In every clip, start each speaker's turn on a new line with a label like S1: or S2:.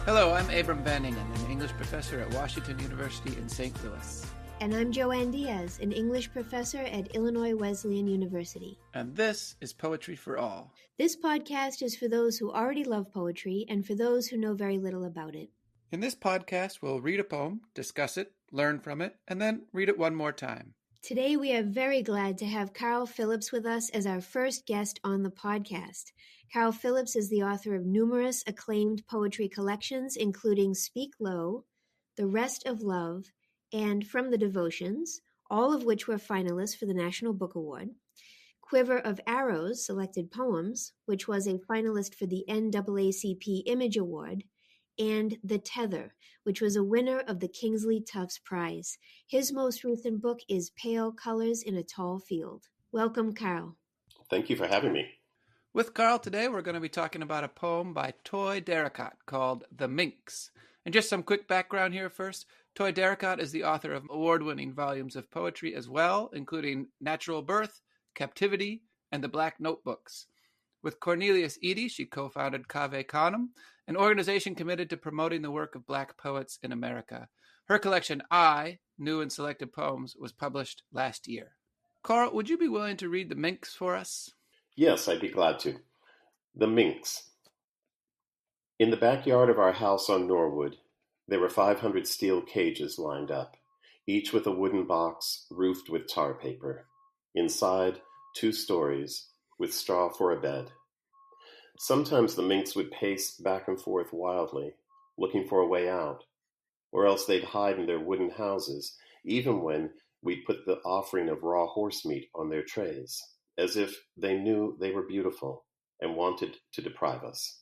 S1: Hello, I'm Abram Banningen, an English professor at Washington University in St. Louis.
S2: And I'm Joanne Diaz, an English professor at Illinois Wesleyan University.
S1: And this is Poetry for All.
S2: This podcast is for those who already love poetry and for those who know very little about it.
S1: In this podcast, we'll read a poem, discuss it, learn from it, and then read it one more time.
S2: Today, we are very glad to have Carl Phillips with us as our first guest on the podcast. Carl Phillips is the author of numerous acclaimed poetry collections, including Speak Low, The Rest of Love, and From the Devotions, all of which were finalists for the National Book Award. Quiver of Arrows, Selected Poems, which was a finalist for the NAACP Image Award, and The Tether, which was a winner of the Kingsley Tufts Prize. His most recent book is Pale Colors in a Tall Field. Welcome, Carl.
S3: Thank you for having me.
S1: With Carl today, we're going to be talking about a poem by Toi Derricotte called The Minks. And just some quick background here first. Toi Derricotte is the author of award-winning volumes of poetry as well, including Natural Birth, Captivity, and The Black Notebooks. With Cornelius Eady, she co-founded Cave Canem, an organization committed to promoting the work of Black poets in America. Her collection, I, New and Selected Poems, was published last year. Carl, would you be willing to read The Minks for us?
S3: Yes, I'd be glad to. The Minks. In the backyard of our house on Norwood, there were 500 steel cages lined up, each with a wooden box roofed with tar paper. Inside, 2 stories, with straw for a bed. Sometimes the minks would pace back and forth wildly, looking for a way out, or else they'd hide in their wooden houses, even when we'd put the offering of raw horse meat on their trays, as if they knew they were beautiful and wanted to deprive us.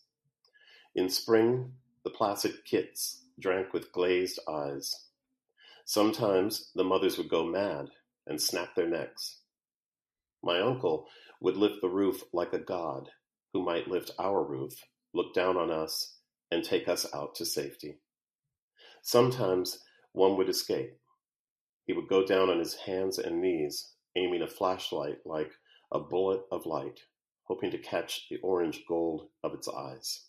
S3: In spring, the placid kits drank with glazed eyes. Sometimes the mothers would go mad and snap their necks. My uncle would lift the roof like a god who might lift our roof, look down on us, and take us out to safety. Sometimes one would escape. He would go down on his hands and knees, aiming a flashlight like a bullet of light, hoping to catch the orange gold of its eyes.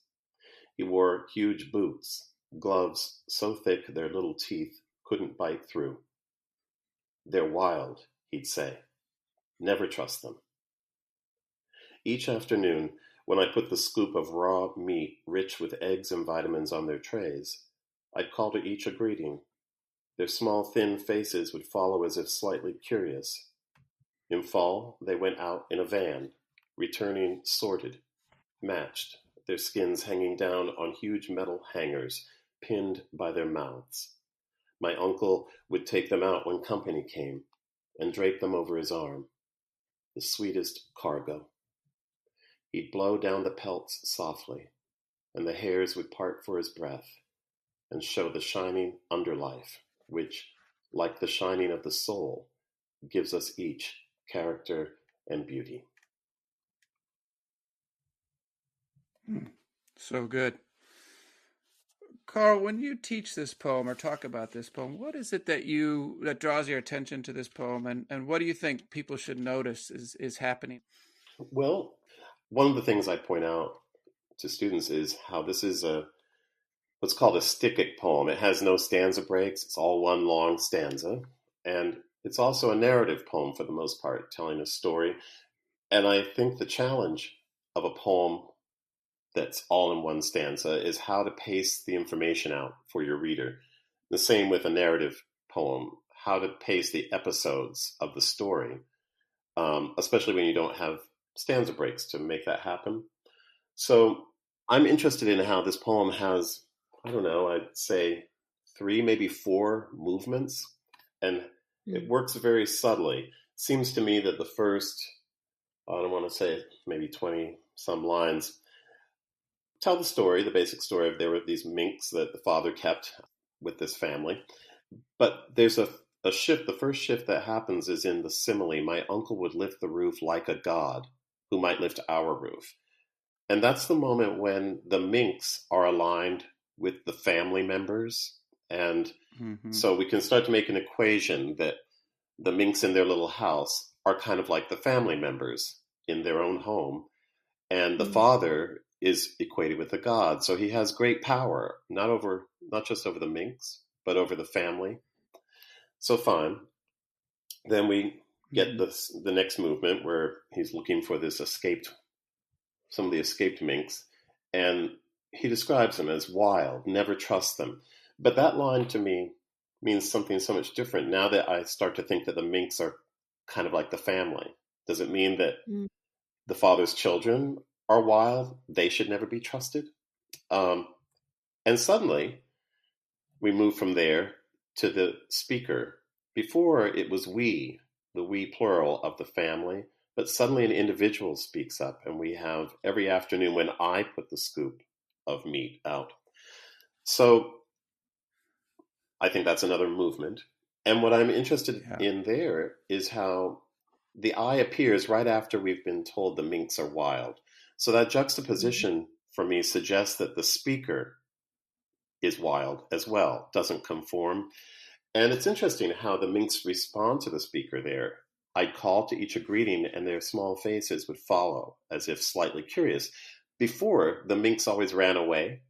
S3: He wore huge boots, gloves so thick their little teeth couldn't bite through. They're wild, he'd say. Never trust them. Each afternoon, when I put the scoop of raw meat rich with eggs and vitamins on their trays, I'd call to each a greeting. Their small, thin faces would follow as if slightly curious. In fall, they went out in a van, returning sorted, matched, their skins hanging down on huge metal hangers pinned by their mouths. My uncle would take them out when company came and drape them over his arm. The sweetest cargo. He'd blow down the pelts softly, and the hairs would part for his breath and show the shining underlife, which, like the shining of the soul, gives us each character and beauty.
S1: So good. Carl, when you teach this poem or talk about this poem, what is it that draws your attention to this poem, and what do you think people should notice is happening?
S3: Well, one of the things I point out to students is how this is what's called a stychic poem. It has no stanza breaks. It's all one long stanza. And it's also a narrative poem for the most part, telling a story. And I think the challenge of a poem that's all in one stanza is how to pace the information out for your reader. The same with a narrative poem, how to pace the episodes of the story, especially when you don't have stanza breaks to make that happen. So I'm interested in how this poem has, I'd say 3, maybe 4 movements, and it works very subtly. It seems to me that the first, I don't want to say maybe 20 some lines, tell the story, the basic story of there were these minks that the father kept with this family. But there's a shift. The first shift that happens is in the simile. My uncle would lift the roof like a god who might lift our roof. And that's the moment when the minks are aligned with the family members. And so we can start to make an equation that the minks in their little house are kind of like the family members in their own home. And the father is equated with a god. So he has great power, not just over the Minks, but over the family. So fine. Then we get the next movement where he's looking for some of the escaped Minks, and he describes them as wild, never trust them. But that line to me means something so much different now that I start to think that the Minks are kind of like the family. Does it mean that the father's children are wild? They should never be trusted? And suddenly, we move from there to the speaker. Before, it was we, the we plural of the family, but suddenly an individual speaks up, and we have every afternoon when I put the scoop of meat out. So I think that's another movement. And what I'm interested in there is how the I appears right after we've been told the Minks are wild. So that juxtaposition for me suggests that the speaker is wild as well, doesn't conform. And it's interesting how the Minks respond to the speaker there. I'd call to each a greeting, and their small faces would follow, as if slightly curious. Before, the Minks always ran away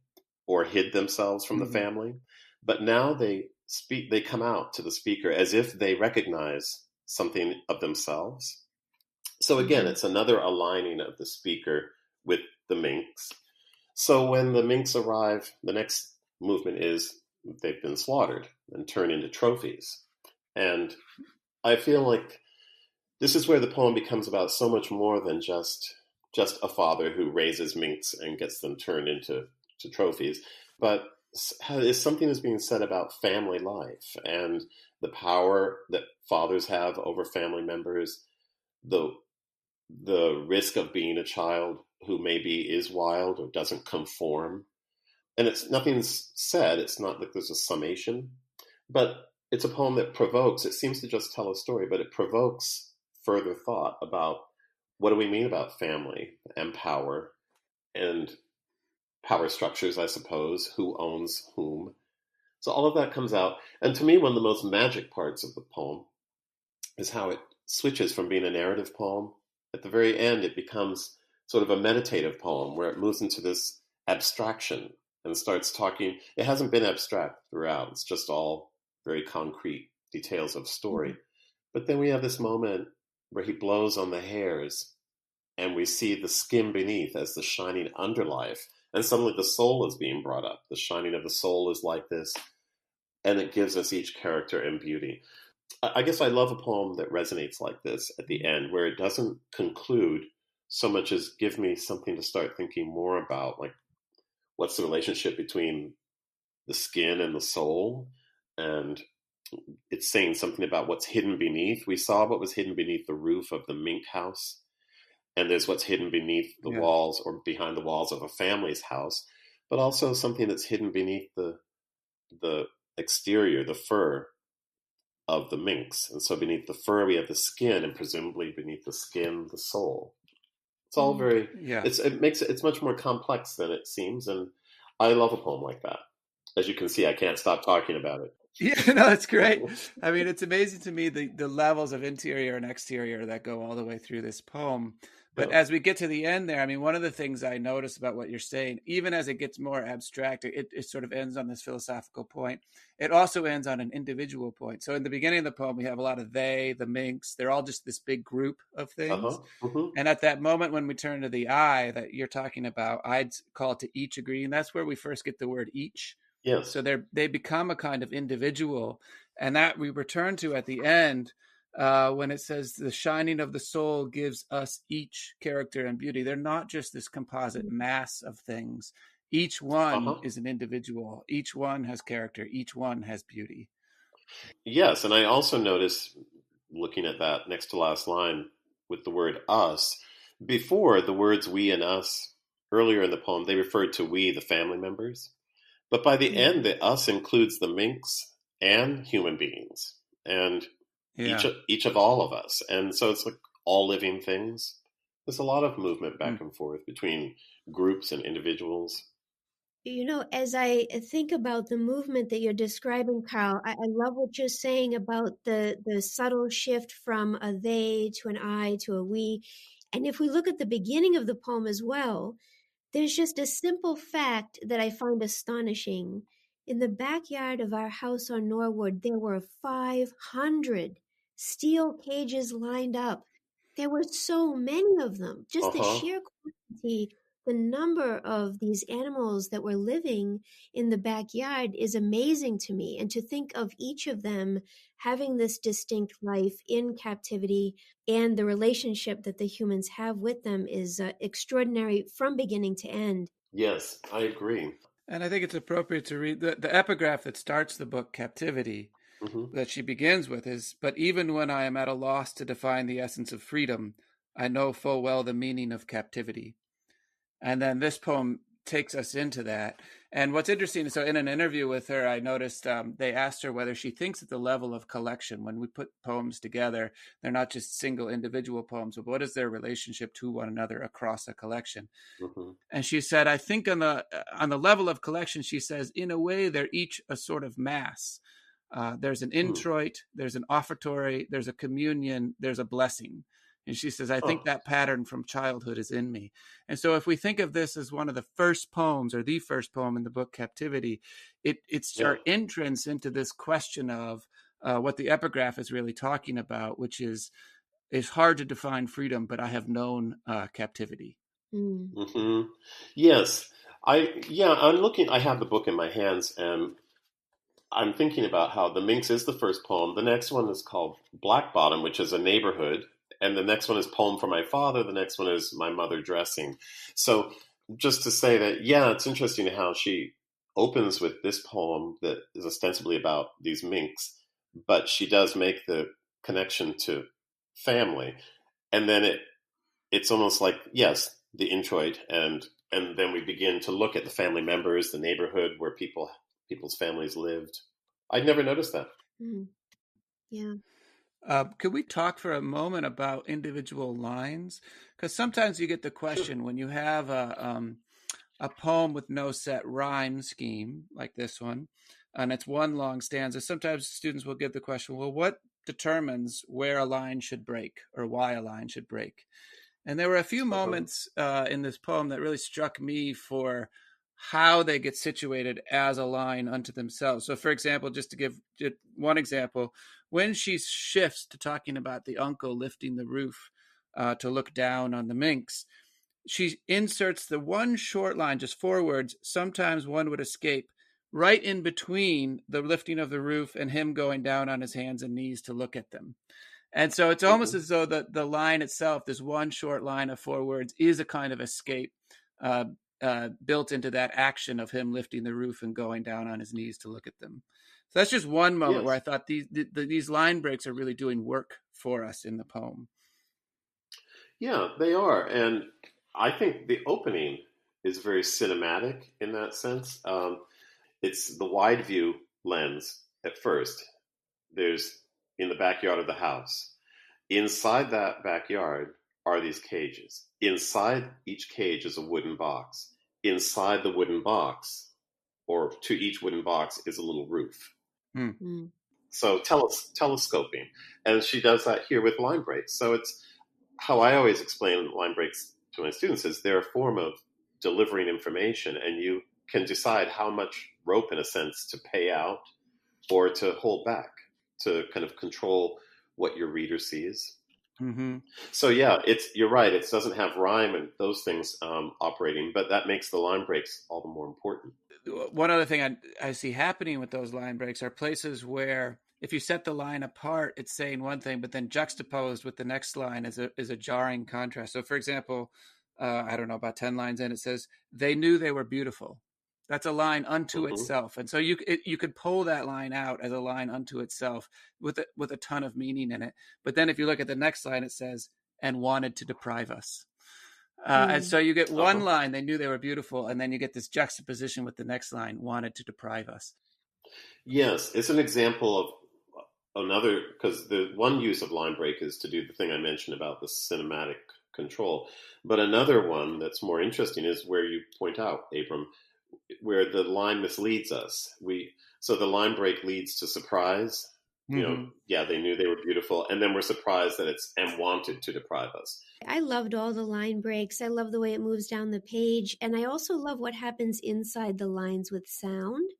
S3: or hid themselves from the family, but now they come out to the speaker as if they recognize something of themselves. So again, it's another aligning of the speaker with the Minks. So when the Minks arrive, the next movement is they've been slaughtered and turned into trophies. And I feel like this is where the poem becomes about so much more than just a father who raises Minks and gets them turned into trophies, but is something that's being said about family life and the power that fathers have over family members, the risk of being a child who maybe is wild or doesn't conform. And nothing's said. It's not like there's a summation, but it's a poem that provokes. It seems to just tell a story, but it provokes further thought about what do we mean about family and power structures, I suppose, who owns whom. So all of that comes out. And to me, one of the most magic parts of the poem is how it switches from being a narrative poem. At the very end, it becomes sort of a meditative poem where it moves into this abstraction and starts talking. It hasn't been abstract throughout. It's just all very concrete details of story. But then we have this moment where he blows on the hairs and we see the skin beneath as the shining underlife. And suddenly the soul is being brought up. The shining of the soul is like this. And it gives us each character and beauty. I guess I love a poem that resonates like this at the end, where it doesn't conclude so much as give me something to start thinking more about, like what's the relationship between the skin and the soul? And it's saying something about what's hidden beneath. We saw what was hidden beneath the roof of the Mink house. And there's what's hidden beneath the walls or behind the walls of a family's house, but also something that's hidden beneath the exterior, the fur of the Minks. And so beneath the fur, we have the skin, and presumably beneath the skin, the soul. It's all very, it's much more complex than it seems. And I love a poem like that. As you can see, I can't stop talking about it.
S1: Yeah, no, it's great. I mean, it's amazing to me the levels of interior and exterior that go all the way through this poem. But as we get to the end there, I mean, one of the things I notice about what you're saying, even as it gets more abstract, it sort of ends on this philosophical point. It also ends on an individual point. So in the beginning of the poem, we have a lot of they, the Minks. They're all just this big group of things. And at that moment when we turn to the I that you're talking about, I'd call it to each a greeting. That's where we first get the word each.
S3: Yes.
S1: So they become a kind of individual. And that we return to at the end when it says the shining of the soul gives us each character and beauty. They're not just this composite mass of things. Each one is an individual. Each one has character. Each one has beauty.
S3: Yes. And I also notice, looking at that next to last line with the word us, before the words we and us, earlier in the poem, they referred to we, the family members. But by the end, the us includes the Minks and human beings and each of all of us. And so it's like all living things. There's a lot of movement back and forth between groups and individuals.
S2: You know, as I think about the movement that you're describing, Carl, I love what you're saying about the subtle shift from a they to an I to a we. And if we look at the beginning of the poem as well, There's just a simple fact that I find astonishing. In the backyard of our house on Norwood, there were 500 steel cages lined up. There were so many of them. Just the
S3: Uh-huh.
S2: sheer quantity, the number of these animals that were living in the backyard is amazing to me. And to think of each of them having this distinct life in captivity and the relationship that the humans have with them is extraordinary from beginning to end.
S3: Yes, I agree.
S1: And I think it's appropriate to read the epigraph that starts the book, Captivity,
S3: Hmm.
S1: that she begins with is, "But even when I am at a loss to define the essence of freedom, I know full well the meaning of captivity." And then this poem takes us into that. And what's interesting, so in an interview with her, I noticed they asked her whether she thinks at the level of collection, when we put poems together, they're not just single individual poems, but what is their relationship to one another across a collection?
S3: Hmm.
S1: And she said, I think on the level of collection, she says, in a way, they're each a sort of mass. There's an introit, there's an offertory, there's a communion, there's a blessing. And she says, I think
S3: Oh,
S1: that pattern from childhood is in me. And so if we think of this as one of the first poems or the first poem in the book, Captivity, it's
S3: yeah.
S1: our entrance into this question of what the epigraph is really talking about, which is, it's hard to define freedom, but I have known captivity.
S2: Mm.
S3: Hmm. Yes. I'm looking, I have the book in my hands, and I'm thinking about how The Minks is the first poem. The next one is called Black Bottom, which is a neighborhood. And the next one is Poem for My Father. The next one is My Mother Dressing. So just to say that, yeah, it's interesting how she opens with this poem that is ostensibly about these minks, but she does make the connection to family. And then it's almost like, yes, the introit, and then we begin to look at the family members, the neighborhood where people's families lived. I'd never noticed that.
S2: Mm. Yeah.
S1: Could we talk for a moment about individual lines? Because sometimes you get the
S3: Sure.
S1: question when you have a poem with no set rhyme scheme, like this one, and it's one long stanza. Sometimes students will get the question, well, what determines where a line should break or why a line should break? And there were a few
S3: Uh-huh.
S1: moments in this poem that really struck me for how they get situated as a line unto themselves. So, for example, just to give one example, when she shifts to talking about the uncle lifting the roof to look down on the minks, she inserts the one short line, just 4 words, sometimes one would escape, right in between the lifting of the roof and him going down on his hands and knees to look at them. And so it's almost
S3: Hmm.
S1: as though the line itself, this one short line of 4 words, is a kind of escape uh, built into that action of him lifting the roof and going down on his knees to look at them. So that's just one moment where I
S3: Yes.
S1: thought these line breaks are really doing work for us in the poem.
S3: Yeah, they are. And I think the opening is very cinematic in that sense. It's the wide view lens at first. There's in the backyard of the house. Inside that backyard are these cages. Inside each cage is a wooden box. Inside the wooden box, or to each wooden box, is a little roof.
S1: Hmm.
S2: Mm.
S3: So telescoping. And she does that here with line breaks. So it's how I always explain line breaks to my students is they're a form of delivering information, and you can decide how much rope, in a sense, to pay out or to hold back to kind of control what your reader sees.
S1: Mm-hmm.
S3: So yeah, you're right. It doesn't have rhyme and those things operating, but that makes the line breaks all the more important.
S1: One other thing I see happening with those line breaks are places where if you set the line apart, it's saying one thing, but then juxtaposed with the next line is a jarring contrast. So, for example, I don't know, about 10 lines in, it says, they knew they were beautiful. That's a line unto
S3: Hmm.
S1: itself. And so you could pull that line out as a line unto itself with a ton of meaning in it. But then if you look at the next line, it says, and wanted to deprive us. And
S2: Mm.
S1: so you get one
S3: Uh-huh.
S1: line, they knew they were beautiful, and then you get this juxtaposition with the next line, wanted to deprive us.
S3: Yes, it's an example of another, because the one use of line break is to do the thing I mentioned about the cinematic control. But another one that's more interesting is where you point out, Abram, where the line misleads us. So the line break leads to surprise, Yeah, they knew they were beautiful, and then were surprised that it's and wanted to deprive us.
S2: I loved all the line breaks. I love the way it moves down the page. And I also love what happens inside the lines with sound.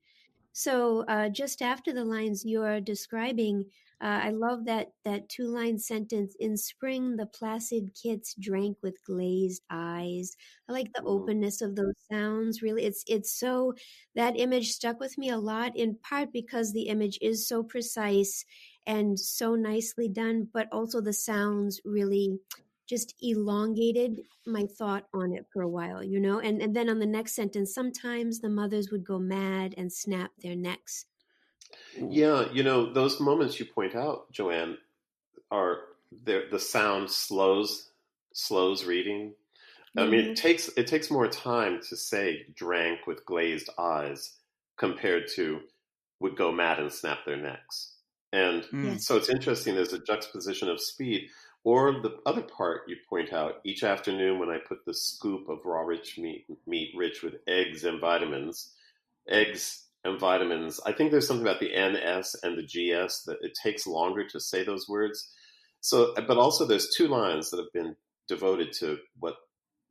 S2: So just after the lines you're describing, I love that two-line sentence. In spring, the placid kits drank with glazed eyes. I like the openness of those sounds. Really, it's so, that image stuck with me a lot, in part because the image is so precise and so nicely done, but also the sounds really just elongated my thought on it for a while, and then on the next sentence, sometimes the mothers would go mad and snap their necks.
S3: Yeah, those moments you point out, Joanne, are the sound slows reading. I mean, it takes more time to say drank with glazed eyes compared to would go mad and snap their necks. And so it's interesting, there's a juxtaposition of speed. Or the other part you point out, each afternoon when I put the scoop of raw rich meat rich with eggs and vitamins, I think there's something about the NS and the GS that it takes longer to say those words. So, but also there's two lines that have been devoted to what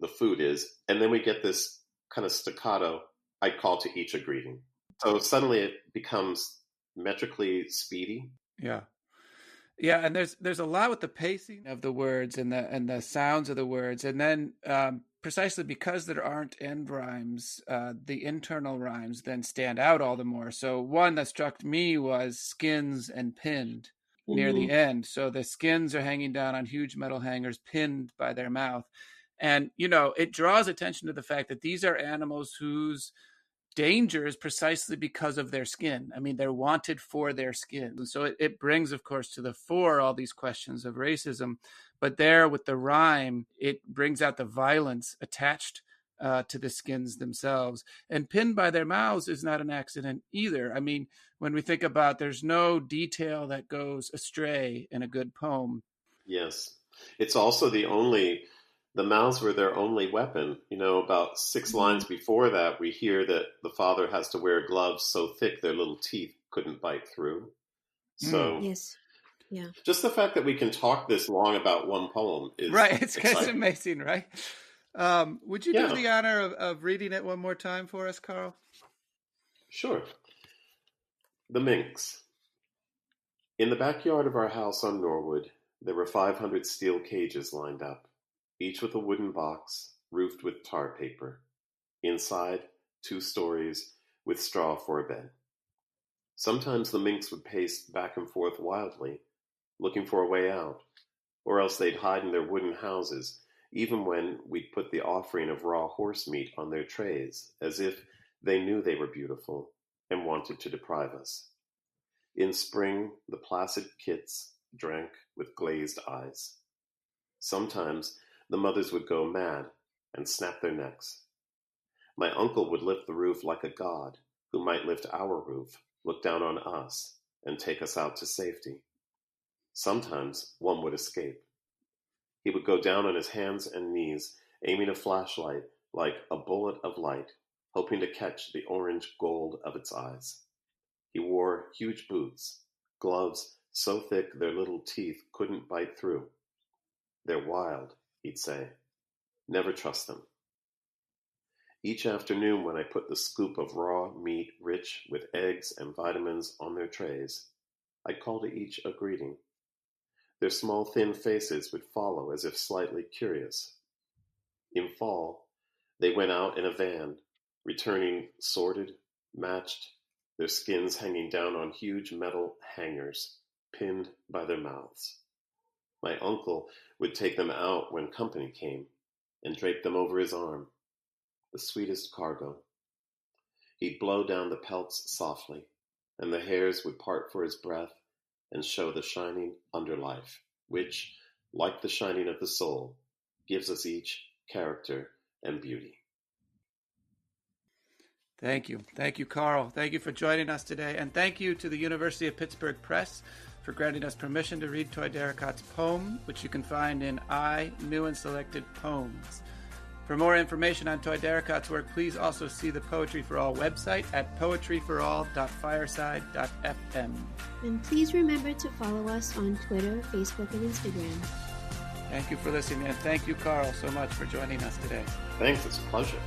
S3: the food is. And then we get this kind of staccato, I call to each a greeting. So suddenly it becomes metrically speedy.
S1: Yeah. Yeah, and there's a lot with the pacing of the words and the sounds of the words, and then precisely because there aren't end rhymes, the internal rhymes then stand out all the more. So one that struck me was skins and pinned near the end. So the skins are hanging down on huge metal hangers, pinned by their mouth, and it draws attention to the fact that these are animals whose danger is precisely because of their skin. I mean, they're wanted for their skin. And so it brings, of course, to the fore all these questions of racism. But there with the rhyme, it brings out the violence attached to the skins themselves. And pinned by their mouths is not an accident either. I mean, when we think about, there's no detail that goes astray in a good poem.
S3: Yes. It's also the mouths were their only weapon. About 6 lines before that, we hear that the father has to wear gloves so thick their little teeth couldn't bite through. So,
S2: yes, yeah.
S3: Just the fact that we can talk this long about one poem is
S1: right. It's
S3: exciting.
S1: Amazing, right? Would you do the honor of reading it one more time for us, Carl?
S3: Sure. The Minks. In the backyard of our house on Norwood, there were 500 steel cages lined up, each with a wooden box, roofed with tar paper. Inside, 2 stories, with straw for a bed. Sometimes the minks would pace back and forth wildly, looking for a way out, or else they'd hide in their wooden houses, even when we'd put the offering of raw horse meat on their trays, as if they knew they were beautiful and wanted to deprive us. In spring, the placid kits drank with glazed eyes. Sometimes the mothers would go mad and snap their necks. My uncle would lift the roof like a god who might lift our roof, look down on us, and take us out to safety. Sometimes one would escape. He would go down on his hands and knees, aiming a flashlight like a bullet of light, hoping to catch the orange gold of its eyes. He wore huge boots, gloves so thick their little teeth couldn't bite through. They're wild, he'd say. Never trust them. Each afternoon when I put the scoop of raw meat rich with eggs and vitamins on their trays, I'd call to each a greeting. Their small thin faces would follow as if slightly curious. In fall, they went out in a van, returning sorted, matched, their skins hanging down on huge metal hangers, pinned by their mouths. My uncle would take them out when company came and drape them over his arm, the sweetest cargo. He'd blow down the pelts softly, and the hairs would part for his breath and show the shining underlife, which, like the shining of the soul, gives us each character and beauty.
S1: Thank you. Thank you, Carl. Thank you for joining us today. And thank you to the University of Pittsburgh Press for granting us permission to read Toi Derricotte's poem, which you can find in I, New and Selected Poems. For more information on Toi Derricotte's work, please also see the Poetry for All website at poetryforall.fireside.fm.
S2: And please remember to follow us on Twitter, Facebook, and Instagram.
S1: Thank you for listening, and thank you, Carl, so much for joining us today.
S3: Thanks, it's a pleasure.